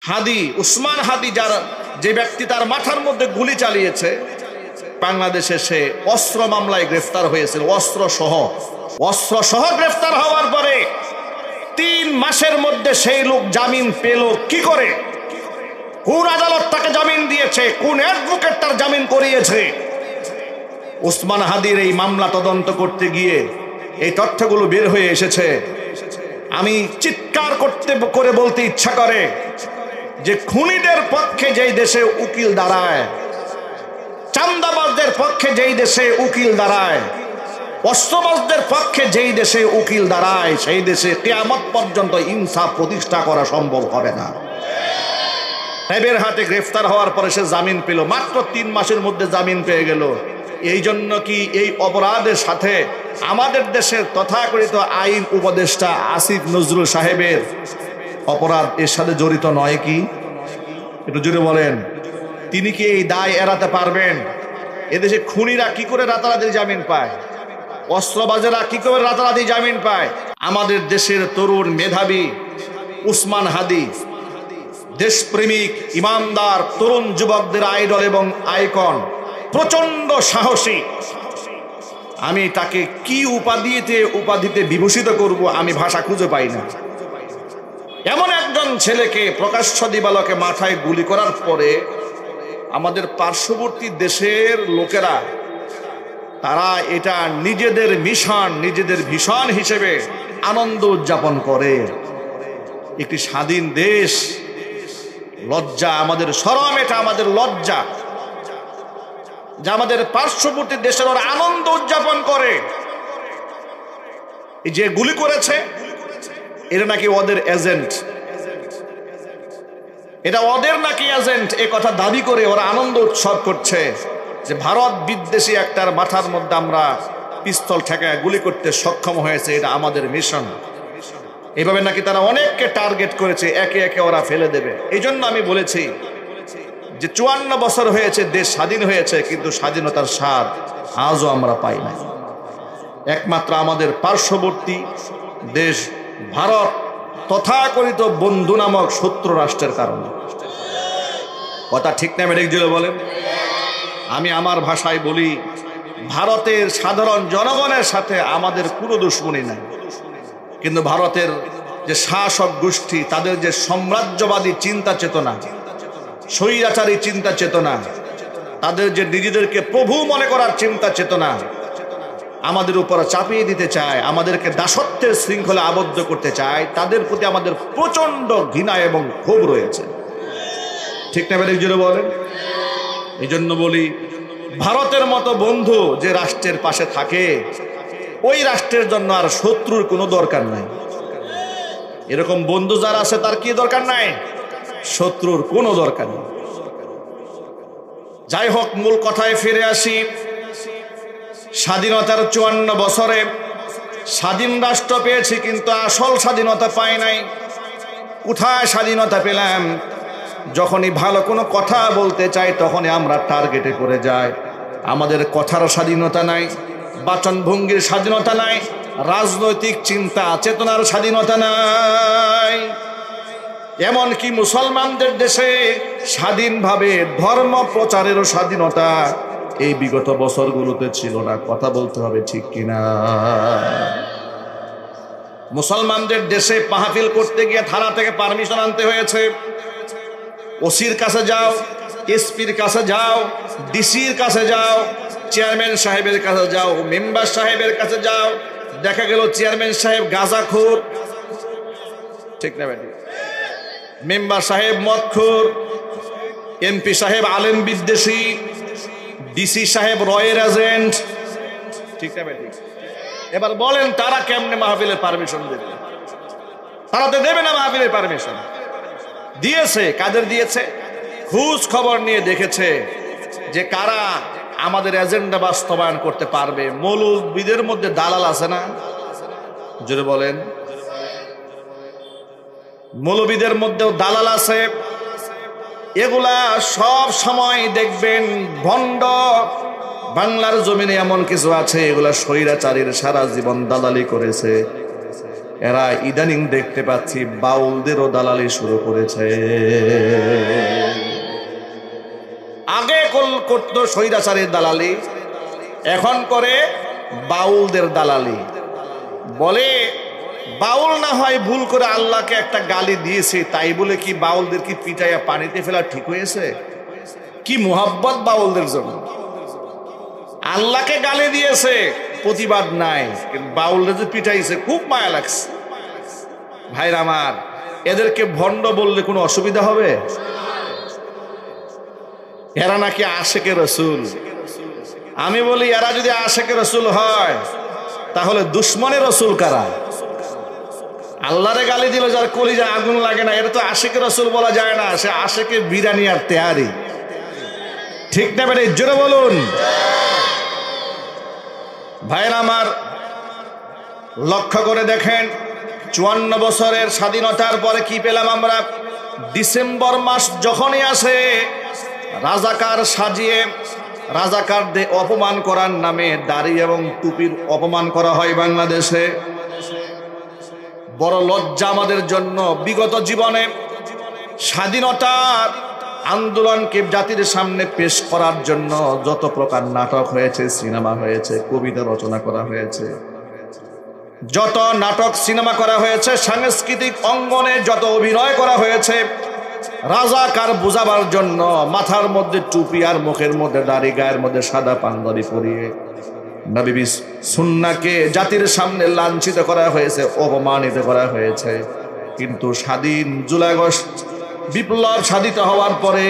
হাদি, উসমান হাদি, যার যে ব্যক্তি তার মাথার মধ্যে গুলি চালিয়েছে, বাংলাদেশে সে অস্ত্র মামলায় গ্রেফতার হয়েছিল। অস্ত্র সহ গ্রেফতার হওয়ার পরে 3 মাসের মধ্যে সেই লোক জামিন পেল কি করে? কোন আদালত তাকে জামিন দিয়েছে? কোন অ্যাডভোকেট তার জামিন করিয়েছে? উসমান হাদির এই মামলা তদন্ত করতে গিয়ে এই তথ্যগুলো বের হয়ে এসেছে। আমি চিৎকার করে বলতে ইচ্ছা করে যে খুনিদের পক্ষে যেই দেশে উকিল দাঁড়ায়, চাঁদাবাজদের পক্ষে যেই দেশে উকিল দাঁড়ায়, অস্ত্রবাজদের পক্ষে যেই দেশে উকিল দাঁড়ায়, সেই দেশে কিয়ামত পর্যন্ত ইনসাফ প্রতিষ্ঠা করা সম্ভব হবে না। র্যাবের হাতে গ্রেফতার হওয়ার পরে সে জামিন পেল, মাত্র 3 মাসের মধ্যে জামিন পেয়ে গেল। এই জন্য কি এই অপরাধের সাথে আমাদের দেশের তথাকথিত আইন উপদেষ্টা আসিফ নজরুল সাহেবের অপরাধ এর সাথে জড়িত নয়? কি একটু জুড়ে বলেন, তিনি কি এই দায় এড়াতে পারবেন? এদেশে খুনিরা কি করে রাতারাতি জামিন পায়? অস্ত্রবাজেরা কি করে রাতারাতি জামিন পায়? আমাদের দেশের তরুণ মেধাবী উসমান হাদি, দেশপ্রেমিক ইমানদার তরুণ যুবকদের আইডল এবং আইকন, প্রচন্ড সাহসী। আমি তাকে কি উপাধিতে বিভূষিত করব আমি ভাষা খুঁজে পাই না। এমন একজন ছেলেকে প্রকাশ্য দিবালোকে মাথায় গুলি করার পরে আমাদের পার্শ্ববর্তী দেশের লোকেরা তারা এটা নিজেদের মিশন, নিজেদের ভীষণ হিসেবে আনন্দ উদযাপন করে। একটি স্বাধীন দেশ, লজ্জা, আমাদের শরম, এটা আমাদের লজ্জা যে আমাদের পার্শ্ববর্তী দেশের ওরা আনন্দ উদযাপন করে। এই যে গুলি করেছে এটা নাকি ওদের এজেন্ট, এটা ওদের নাকি এজেন্ট, এ কথা দাবি করে ওরা আনন্দ উৎসব করছে যে ভারত বিদ্বেষী একটার মাথার মধ্যে আমরা পিস্তল ঠেকায় গুলি করতে সক্ষম হয়েছে, এটা আমাদের মিশন। এইভাবে নাকি তারা অনেককে টার্গেট করেছে, একে একে ওরা ফেলে দেবে। এই জন্য আমি বলেছি যে 54 বছর হয়েছে দেশ স্বাধীন হয়েছে, কিন্তু স্বাধীনতার স্বাদ আজও আমরা পাই না। একমাত্র আমাদের পার্শ্ববর্তী দেশ ভারত তথাকথিত বন্ধু নামক শত্রু রাষ্ট্রের কারণে। কথা ঠিক না মেডিক জুড়ে বলেন? আমি আমার ভাষায় বলি, ভারতের সাধারণ জনগণের সাথে আমাদের কোনো দুশ্মনী নাই, কিন্তু ভারতের যে শাসক গোষ্ঠী, তাদের যে সাম্রাজ্যবাদী চিন্তা চেতনা, স্বৈরাচারী চিন্তা চেতনা, তাদের যে নিজেদেরকে প্রভু মনে করার চিন্তা চেতনা আমাদের উপর চাপিয়ে দিতে চায়, আমাদেরকে দাসত্বের শৃঙ্খলা আবদ্ধ করতে চায়, তাদের প্রতি আমাদের প্রচন্ড ঘৃণা এবং ক্ষোভ রয়েছে। ঠিক না বেরিক জুড়ে বলেন? এই জন্য বলি, ভারতের মতো বন্ধু যে রাষ্ট্রের পাশে থাকে, ওই রাষ্ট্রের জন্য আর শত্রুর কোনো দরকার নাই। এরকম বন্ধু যারা আছে তার কি দরকার নাই? শত্রুর কোনো দরকার নেই। যাই হোক, মূল কথায় ফিরে আসি। স্বাধীনতার 54 বছরে স্বাধীন রাষ্ট্র পেয়েছি, কিন্তু আসল স্বাধীনতা পাই নাই। কোথায় স্বাধীনতা পেলাম? যখনই ভালো কোনো কথা বলতে চাই তখনই আমরা টার্গেটে পড়ে যাই। আমাদের কথার স্বাধীনতা নাই, বাচনভঙ্গির স্বাধীনতা নাই, রাজনৈতিক চিন্তা চেতনার স্বাধীনতা নাই। এমনকি মুসলমানদের দেশে স্বাধীনভাবে ধর্ম প্রচারেরও স্বাধীনতা এই বিগত বছরগুলোতে ছিল না। কথা বলতে হবে, ঠিক কিনা? মুসলমানদের দেশে মাহফিল করতে গিয়ে থানা থেকে পারমিশন আনতে হয়েছে। ওসির কাছে যাও, এসপির কাছে যাও, ডিসির কাছে যাও, চেয়ারম্যান সাহেবের কাছে যাও, মেম্বার সাহেবের কাছে যাও। দেখা গেল চেয়ারম্যান সাহেব গাঁজাখোর, ঠিক না বেটি? মেম্বার সাহেব মদখোর, এমপি সাহেব আলেম বিদ্বেষী, ডিসি সাহেব রয়ের এজেন্ট, ঠিক না বেটি? এবার বলেন তারা কেমনে মাহফিলের পারমিশন দেবে? তারা তো দেবে না মাহফিলের পারমিশন। দিয়েছে, কাদের দিয়েছে? খোঁজ খবর নিয়ে দেখেছে যে কারা আমাদের এজেন্ডা বাস্তবায়ন করতে পারবে। মৌলবীদের মধ্যে দালাল আছে না? জোরে বলেন। মৌলবীদের মধ্যেও দালাল আছে। এগুলা সব সময় দেখবেন ভণ্ড। বাংলার জমিনে এমন কিছু আছে, এগুলা স্বৈরাচারীর সারা জীবন দালালি করেছে। এরা ইদানিং দেখতে পাচ্ছি বাউলদেরও দালালি শুরু করেছে। আগে করতো স্বৈরাচারের দালালি, এখন করে বাউলদের দালালি। বলে বাউল না হয় ভুল করে আল্লাহকে একটা গালি দিয়েছে, তাই বলে কি বাউলদের কি পিটাইয়া পানিতে ফেলা ঠিক হয়েছে? কি মুহাব্বত বাউলদের জন্য! আল্লাহকে গালি দিয়েছে, প্রতিবাদ নাই, কিন্তু বাউলদের যে পিটাইছে খুব মায়া লাগছে। ভাইরা আমার, এদেরকে ভণ্ড বললে কোনো অসুবিধা হবে? এরা নাকি আশেকে রসুল। আমি বলি, এরা যদি আশেকে রসুল হয় তাহলে দুশ্মনের রসুল কারা? আল্লাহরে গালি দিল যার কলিজা আগুন লাগে না, এটা তো আশেকে রসুল বলা যায় না, সে আশেকে বিরানি আর তেহারি। ঠিক না বেটা? জোরে বলুন। ভাইরা আমার, লক্ষ্য করে দেখেন, 54 বছরের স্বাধীনতার পরে কি পেলাম আমরা? ডিসেম্বর মাস যখনই আসে, রাজাকার সাজিয়ে রাজাকারদের অপমান করার নামে দাড়ি এবং টুপির অপমান করা হয় বাংলাদেশে। বড় লজ্জা আমাদের জন্য। বিগত জীবনে স্বাধীনতার আন্দোলনকে জাতির সামনে পেশ করার জন্য যত প্রকার নাটক হয়েছে, সিনেমা হয়েছে, কবিতা রচনা করা হয়েছে, যত নাটক সিনেমা করা হয়েছে, সাংস্কৃতিক অঙ্গনে যত অভিনয় করা হয়েছে, রাজাকার বুঝাবার জন্য মাথার মধ্যে টুপি আর মুখের মধ্যে দাড়ি, গায়ের মধ্যে সাদা পাঞ্জাবি পরিয়ে নবী সুন্নাহকে জাতির সামনে লাঞ্ছিত করা হয়েছে, অপমানিত করা হয়েছে। কিন্তু স্বাধীন জুলাই আগস্ট বিপ্লব সাধিত হওয়ার পরে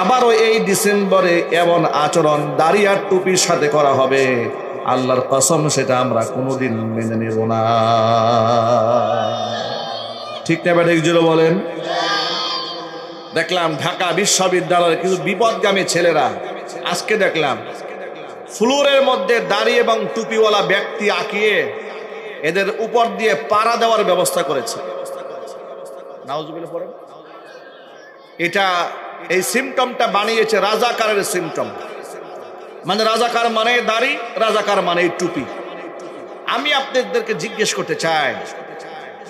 আবারও এই ডিসেম্বরে এমন আচরণ দাড়ি আর টুপির সাথে করা হবে, আল্লাহর কসম সেটা আমরা কোনোদিন মেনে নেব না। ঠিক না বেটা? জোরে বলেন। দেখলাম ঢাকা বিশ্ববিদ্যালয়ের কিছু বিপদগামী ছেলেরা, আজকে দেখলাম ফ্লোরের মধ্যে দাড়ি এবং টুপিওয়ালা ব্যক্তি আঁকিয়ে এদের উপর দিয়ে পাড়া দেওয়ার ব্যবস্থা করেছে। নাউজুবিল্লাহ পড়েন। এটা এই সিমটমটা বানিয়েছে রাজাকারের সিমটম। মানে রাজাকার মানে দাড়ি, রাজাকার মানে টুপি। আমি আপনাদেরকে জিজ্ঞেস করতে চাই,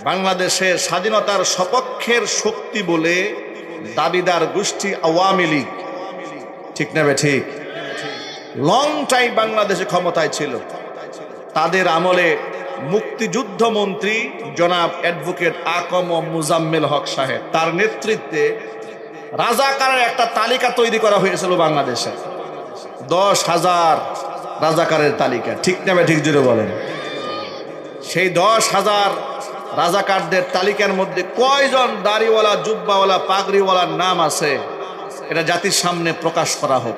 বাংলাদেশের স্বাধীনতার সপক্ষের শক্তি বলে দাবিদার গোষ্ঠী আওয়ামী লীগ, ঠিক না বে ঠিক, লং টাইম বাংলাদেশে ক্ষমতায় ছিল। তাদের আমলে মুক্তিযুদ্ধ মন্ত্রী জনাব অ্যাডভোকেট আকম মুজাম্মেল হক সাহেব, তার নেতৃত্বে রাজাকারের একটা তালিকা তৈরি করা হয়েছিল বাংলাদেশে। 10,000 রাজাকারের তালিকা, ঠিক না বে ঠিক? জুড়ে বলেন। সেই 10,000 রাজাকারদের তালিকার মধ্যে কয়জন দাড়িওয়ালা, জুব্বাওয়ালা, পাগড়িওয়ালার নাম আছে, এটা জাতির সামনে প্রকাশ করা হোক।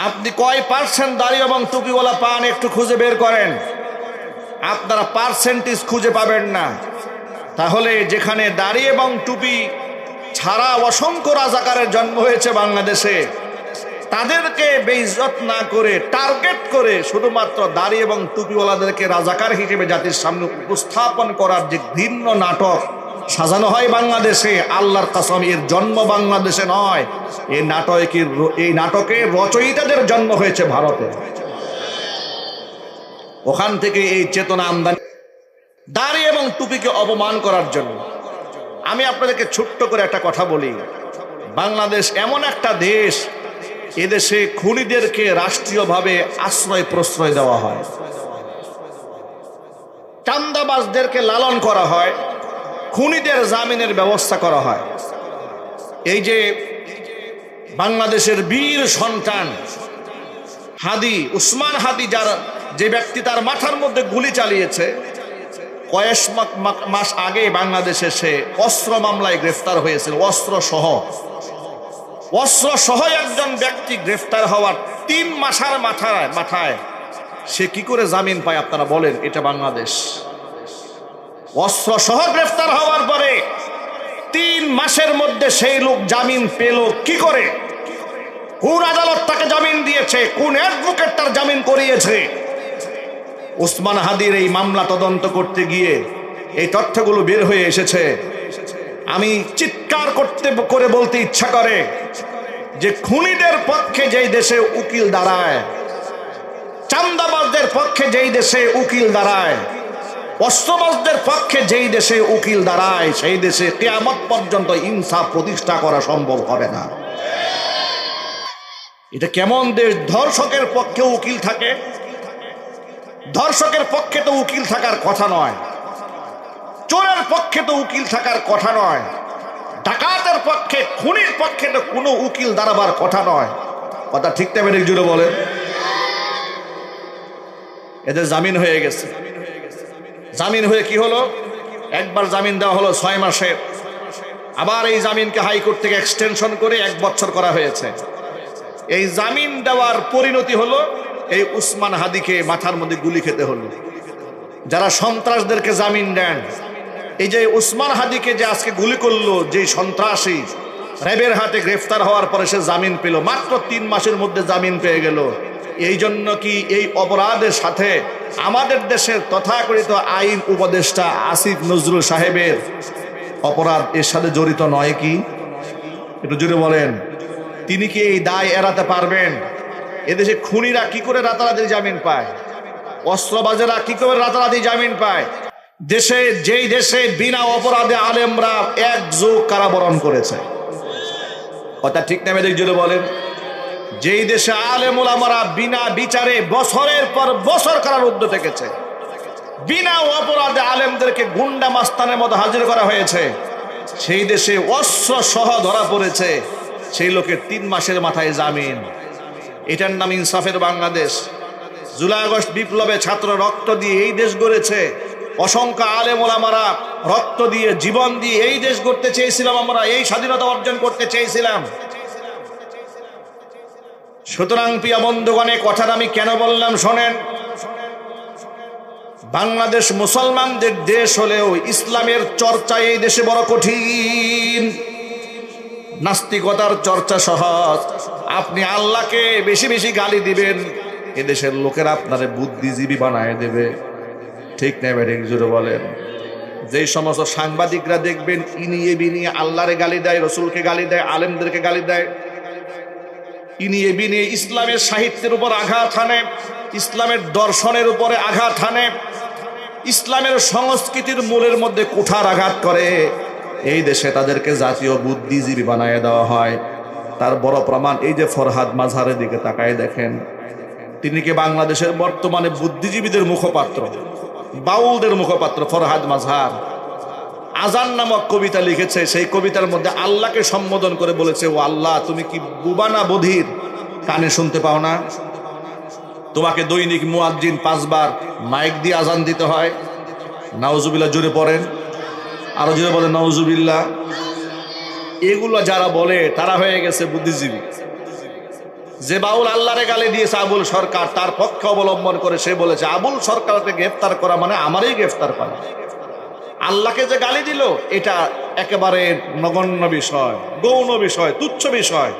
আপনি কয় পার্সেন্ট দাড়ি এবং টুপিওয়ালা পান একটু খুঁজে বের করেন। আপনারা পার্সেন্টেজ খুঁজে পাবেন না। তাহলে যেখানে দাড়ি এবং টুপি ছাড়া অসংখ্য রাজাকারের জন্ম হয়েছে বাংলাদেশে, তাদেরকে বেইজ্জত না করে টার্গেট করে শুধুমাত্র দাড়ি এবং টুপিওয়ালাদেরকে রাজাকার হিসেবে জাতির সামনে উপস্থাপন করার যে ঘৃণ্য নাটক সাজানো হয় বাংলাদেশে, আল্লাহর কসম এর জন্ম বাংলাদেশে নয়, এই নাটকের রচয়িতাদের জন্ম হয়েছে ভারতে। ওখান থেকে এই চেতনা আমদানি, দাড়ি এবং টুপিকে অপমান করার জন্য। আমি আপনাদেরকে ছোট্ট করে একটা কথা বলি, বাংলাদেশ এমন একটা দেশ, এদেশে খুনিদেরকে রাষ্ট্রীয়ভাবে আশ্রয় প্রশ্রয় দেওয়া হয়, চাঁদাবাজদেরকে লালন করা হয়, খুনিদের জামিনের ব্যবস্থা করা হয়। এই যে বাংলাদেশের বীর সন্তান হাদি, উসমান হাদি, যে ব্যক্তি তার মাথার মধ্যে গুলি চালিয়েছে, কয়েক মাস আগে বাংলাদেশে সে অস্ত্র মামলায় গ্রেফতার হয়েছিল। অস্ত্র সহ একজন ব্যক্তি গ্রেফতার হওয়ার 3 মাসের মাথায় সে কি করে জামিন পায়? আপনারা বলেন, এটা বাংলাদেশ। অস্ত্র সহ গ্রেফতার হওয়ার পরে 3 মাসের মধ্যে সেই লোক জামিন পেল কি করে? কোন আদালত তাকে জামিন দিয়েছে? কোন অ্যাডভোকেট তার জামিন করিয়েছে? উসমান হাদির এই মামলা তদন্ত করতে গিয়ে এই তথ্যগুলো বের হয়ে এসেছে। আমি চিৎকার করে বলতে ইচ্ছা করে যে খুনিদের পক্ষে যেই দেশে উকিল দাঁড়ায়, চাঁদাবাজদের পক্ষে যেই দেশে উকিল দাঁড়ায়, অস্ত্রবাজদের পক্ষে যেই দেশে উকিল দাঁড়ায় সেই দেশে কিয়ামত পর্যন্ত ইনসাফ প্রতিষ্ঠা করা সম্ভব হবে না। এটা কেমন দেশ? ধর্ষকের পক্ষে উকিল থাকে? ধর্ষকের পক্ষে তো উকিল থাকার কথা নয়, চোরের পক্ষে তো উকিল থাকার কথা নয়, ডাকাতের পক্ষে, খুনির পক্ষে তো কোনো উকিল দাঁড়াবার কথা নয়। কথা ঠিক না বেঠিক জুড়ে বলেন? এদের জামিন হয়ে গেছে। জামিন হয়ে কি হলো? একবার জামিন দেওয়া হলো 6 মাসের, আবার এই জামিনকে হাইকোর্ট থেকে এক্সটেনশন করে 1 বছর করা হয়েছে। এই জামিন দেওয়ার পরিণতি হলো এই উসমান হাদিকে মাথার মধ্যে গুলি খেতে হলো। যারা সন্ত্রাসদেরকে জামিন দেন, এই যে উসমান হাদিকে যে আজকে গুলি করলো, যে সন্ত্রাসী র্যাবের হাতে গ্রেফতার হওয়ার পরে সে জামিন পেল, মাত্র 3 মাসের মধ্যে জামিন পেয়ে গেল। এই জন্য কি এই অপরাধের সাথে আমাদের দেশের তথাকথিত আইন উপদেষ্টা আসিফ নজরুল সাহেবের অপরাধ এর সাথে জড়িত নয় কি? একটু জুড়ে বলেন। তিনি কি এই দায় এড়াতে পারবেন? এদেশে খুনিরা কি করে রাতারাতি জামিন পায়? অস্ত্রবাজেরা কি করে রাতারাতি জামিন পায়? যেই দেশে বিনা অপরাধে আলেমরা 1 যুগ কারাবরণ করেছে। কথা ঠিক না বেঠিক জুড়ে বলেন? যেই দেশে আলেম ওলামারা বিনা বিচারে বছরের পর বছর কারারুদ্ধ থেকেছে, বিনা অপরাধে আলেমদেরকে গুন্ডা মাস্তানের মতো হাজির করা হয়েছে, সেই দেশে অস্ত্র সহ ধরা পড়েছে সেই লোকের 3 মাসের মাথায় জামিন। এটার নাম ইনসাফের বাংলাদেশ। জুলাই আগস্ট বিপ্লবে ছাত্র রক্ত দিয়ে এই দেশ গড়েছে, অসংখ্য আলেম ওলামারা রক্ত দিয়ে, জীবন দিয়ে এই দেশ গড়তে চেয়েছিলাম, আমরা এই স্বাধীনতা অর্জন করতে চেয়েছিলাম। সুতরাং প্রিয় বন্ধুগণ, এই কথাটা আমি কেন বললাম শোনেন। বাংলাদেশ মুসলমানদের দেশ হলেও ইসলামের চর্চা এই দেশে বড় কঠিন। নাস্তিকতার চর্চা সহজ। আপনি আল্লাহকে বেশি বেশি গালি দিবেন, এদেশের লোকেরা আপনারে বুদ্ধিজীবী বানায় দেবে। ঠিক না বেঠিক জোরে বলেন? যেই সমস্ত সাংবাদিকরা দেখবেন ইনিয়ে বিনিয়ে আল্লাহরে গালি দেয়, রসুলকে গালি দেয়, আলেমদেরকে গালি দেয়, ইনিয়ে বিনিয়ে ইসলামের সাহিত্যের উপর আঘাত হানে, ইসলামের দর্শনের উপরে আঘাত হানে, ইসলামের সংস্কৃতির মূলের মধ্যে কুঠার আঘাত করে, এই দেশে তাদেরকে জাতীয় বুদ্ধিজীবী বানায় দেওয়া হয়। তার বড় প্রমাণ এই যে ফরহাদ মাঝহারের দিকে তাকায় দেখেন। তিনি কি বাংলাদেশের বর্তমানে বুদ্ধিজীবীদের মুখপাত্র, বাউলদের মুখপাত্র? ফরহাদ মাঝহার আজান নামক কবিতা লিখেছে। সেই কবিতার মধ্যে আল্লাহকে সম্বোধন করে বলেছে, ও আল্লাহ, তুমি কি বুবা না বধির? কানে শুনতে পাও না? তোমাকে দৈনিক মুয়াজ্জিন 5 বার মাইক দিয়ে আজান দিতে হয়। নাউজুবিল্লাহ জোরে পড়েন, আরো জোরে বলেন নাউজুবিল্লাহ। এগুলো যারা বলে তারা হয়ে গেছে বুদ্ধিজীবী। যে বাউল আল্লাহরে গালি দিয়েছে আবুল সরকার, তার পক্ষে অবলম্বন করে সে বলেছে আবুল সরকারকে গ্রেফতার করা মানে আমারই গ্রেফতার করা। আল্লাহকে যে গালি দিল এটা একেবারে নগণ্য বিষয়, গৌণ বিষয়, তুচ্ছ বিষয়,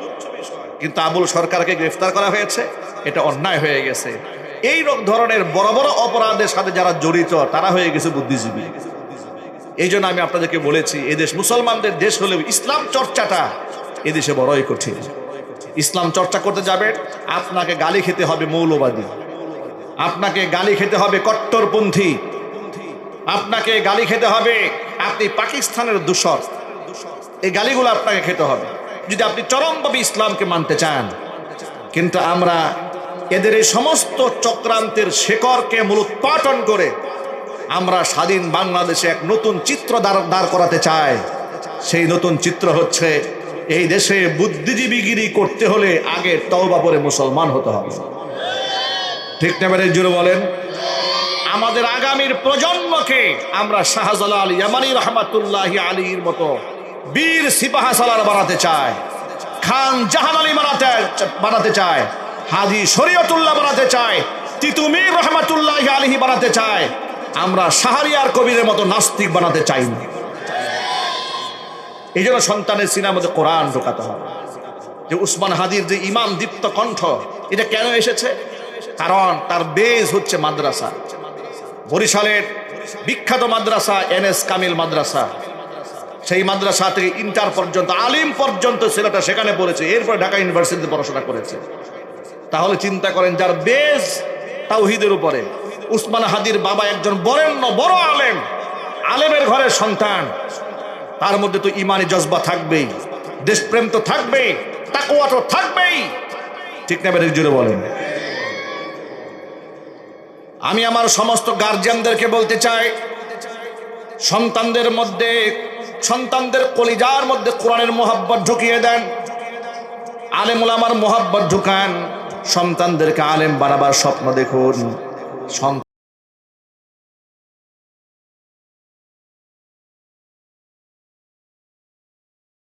কিন্তু আবুল সরকারকে গ্রেফতার করা হয়েছে, এটা অন্যায় হয়ে গেছে। এই ধরনের বড় বড় অপরাধের সাথে যারা জড়িত তারা হয়ে গেছে বুদ্ধিজীবী। এই জন্য আমি আপনাদেরকে বলেছি, এদেশ মুসলমানদের দেশ হলেও ইসলাম চর্চাটা এদেশে বড়ই কঠিন। ইসলাম চর্চা করতে যাবেন, আপনাকে গালি খেতে হবে মৌলবাদী, আপনাকে গালি খেতে হবে কট্টরপন্থী, আপনাকে গালি খেতে হবে আপনি পাকিস্তানের দূষর। এই গালিগুলো আপনাকে খেতে হবে যদি আপনি চরমভাবে ইসলামকে মানতে চান। কিন্তু আমরা এদের এই সমস্ত চক্রান্তের শেকড়কে মূলোৎপাটন করে আমরা স্বাধীন বাংলাদেশে এক নতুন চিত্র দাঁড় করাতে চাই। সেই নতুন চিত্র হচ্ছে, এই দেশে বুদ্ধিজীবীগিরি করতে হলে আগে তওবা করে মুসলমান হতে হবে। ঠিক না বেঠিক জোরে বলেন? আমাদের আগামীর প্রজন্মকে আমরা শাহজালাল ইয়ামানী রহমাতুল্লাহি আলাইহির মতো বীর সিপাহী সালার বানাতে চাই, খান জাহান আলী বানাতে চাই, হাজী শরীয়তুল্লাহ বানাতে চাই, তিতুমীর রহমাতুল্লাহি আলাইহি বানাতে চাই। আমরা শাহরিয়ার কবিরের মতো নাস্তিক বানাতে চাই না। এই জন্য সন্তানের সিনার মধ্যে কোরআন ঢোকাতে হবে। যে উসমান হাদির যে ইমাম দীপ্ত কণ্ঠ, এটা কেন এসেছে? কারণ তার বেজ হচ্ছে মাদ্রাসা। বরিশালের বিখ্যাত মাদ্রাসা NS কামিল মাদ্রাসা, সেই মাদ্রাসা থেকে ইন্টার পর্যন্ত, আলিম পর্যন্ত ছেলেটা সেখানে পড়েছে, এরপর ঢাকা ইউনিভার্সিটিতে পড়াশোনা করেছে। তাহলে চিন্তা করেন, যার বেজ তাওহীদের উপরে, উসমান হাদির বাবা একজন বরেণ্য বড় আলেম, আলেমের ঘরের সন্তান, তার মধ্যে তো ইমানি জজবা থাকবেই, দেশপ্রেম তো থাকবেই, তাকওয়া তো থাকবেই, ঠিক না বেরিক জুড়ে বলেন। আমি আমার সমস্ত গার্জিয়ানদেরকে বলতে চাই, সন্তানদের কলিজার মধ্যে কোরআনের মোহাব্বত ঢুকিয়ে দেন, আলেম ওলামার মোহাব্বত ঢুকান, সন্তানদেরকে আলেম বানাবার স্বপ্ন দেখুন।